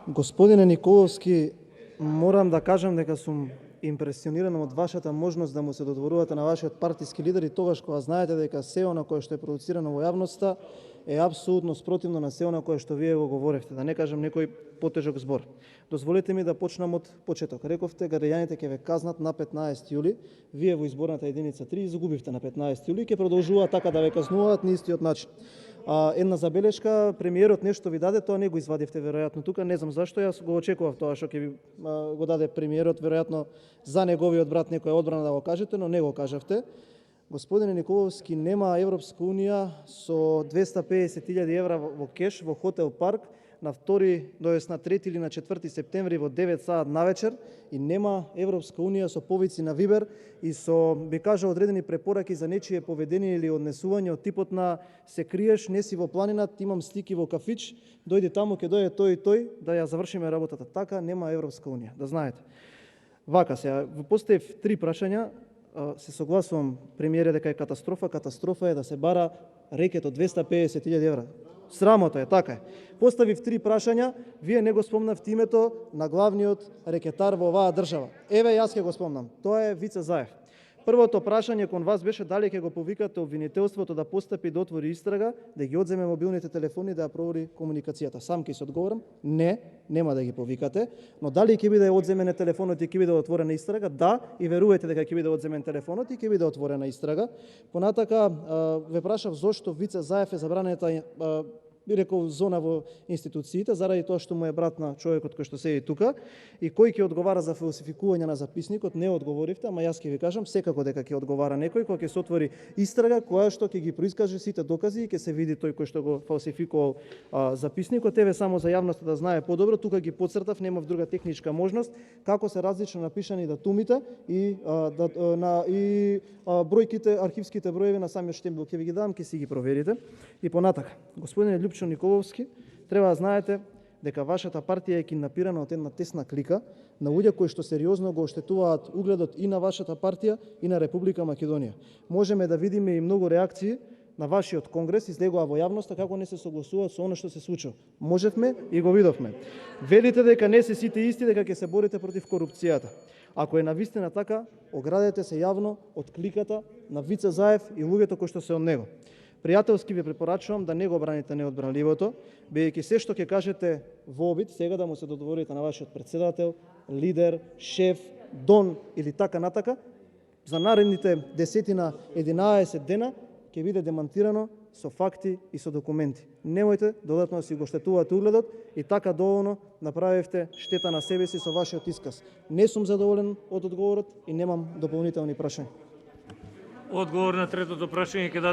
Господине Николовски, морам да кажам дека сум импресиониран од вашата можност да му се додворувате на вашиот партиски лидер и тогаш кога знаете дека сео на кое што е продуцирано во јавноста е апсолутно спротивно на сео на кое што вие го говоревте, да не кажам некој потежок збор. Дозволете ми да почнам од почеток. Рековте граѓаните ќе ве казнат на 15 јули, вие во изборната единица 3 изгубивте на 15 јули, ќе продолжуваат така да ве казнуваат на истиот начин. Една забелешка, премиерот нешто ви даде, тоа не го извадивте веројатно тука, не знам зашто, јас го очекував тоа што ќе ви го даде премиерот, веројатно за неговиот брат некоја одбрана да го кажете, но не го кажавте. Господине Николовски, нема Европска унија со 250.000 евра во кеш во хотел Парк на 2, тоест на 3 или на 4 септември во 9 саат навечер и нема Европска унија со повици на Вибер и со, би кажал, одредени препораки за нечие поведение или однесување од типот на се криеш, не си во планината, имам слики во кафич, дојди таму, ќе дојде тој и тој, да ја завршиме работата. Така нема Европска унија, да знаете. Вака се, поставив 3 прашања, се согласувам премиере дека е катастрофа. Катастрофа е да се бара рекет од 250.000 евра. Срамота е, така е. Поставив 3 прашања, вие не го спомнавте името на главниот рекетар во оваа држава. Еве, јас ќе го спомнам. Тоа е Вице Заев. Првото прашање кон вас беше дали ќе го повикате обвинителството да постапи да отвори истрага, да ги одземе мобилните телефони, да ја провери комуникацијата. Сам ќе се одговорам, не, нема да ги повикате, но дали ќе биде одземен телефонот и ќе биде отворена истрага? Да, и верувајте дека ќе биде одземен телефонот и ќе биде отворена истрага. Понатака ве прашав зошто Вице Заев е забранета, би рекол, зона во институциите, заради тоа што му е брат на човекот кој што седи тука, и кој ќе одговара за фалсификување на записникот, не одговоривте, ама јас ќе ви кажам секако дека ќе одговара некој кога ќе се отвори истрага која што ќе ги проискаже сите докази и ќе се види тој кој што го фалсификувал записникот. Еве само за јавноста да знае подобро, тука ги потцртав, немав друга техничка можност, како се различно напишани датумите и бројките, архивските броеви на самиот штембел. Ќе ви ги дам, ќе си ги проверите. И понатака, господине Лјупчо Николовски, треба да знаете дека вашата партија е киднапирана од една тесна клика на луѓе кои што сериозно го оштетуваат угледот и на вашата партија и на Република Македонија. Можеме да видиме и многу реакции на вашиот конгрес, излегува во јавноста како не се согласуваат со она што се случува. Можевме и го видовме. Велите дека не се сите исти, дека ќе се борите против корупцијата. Ако е навистина така, оградете се јавно од кликата на Вице Заев и луѓето кои што се од него. Пријателски ви препорачувам да не го браните неодбранливото, бидејќи се што ќе кажете во обид, сега да му се додворите на вашиот председател, лидер, шеф, дон или така натака, за наредните 10-11 дена ќе биде демантирано со факти и со документи. Немојте додатно да си го штетувате угледот и така доволно направивте штета на себе си со вашиот исказ. Не сум задоволен од одговорот и немам дополнителни прашања. Одговор на третото прашање ќе даде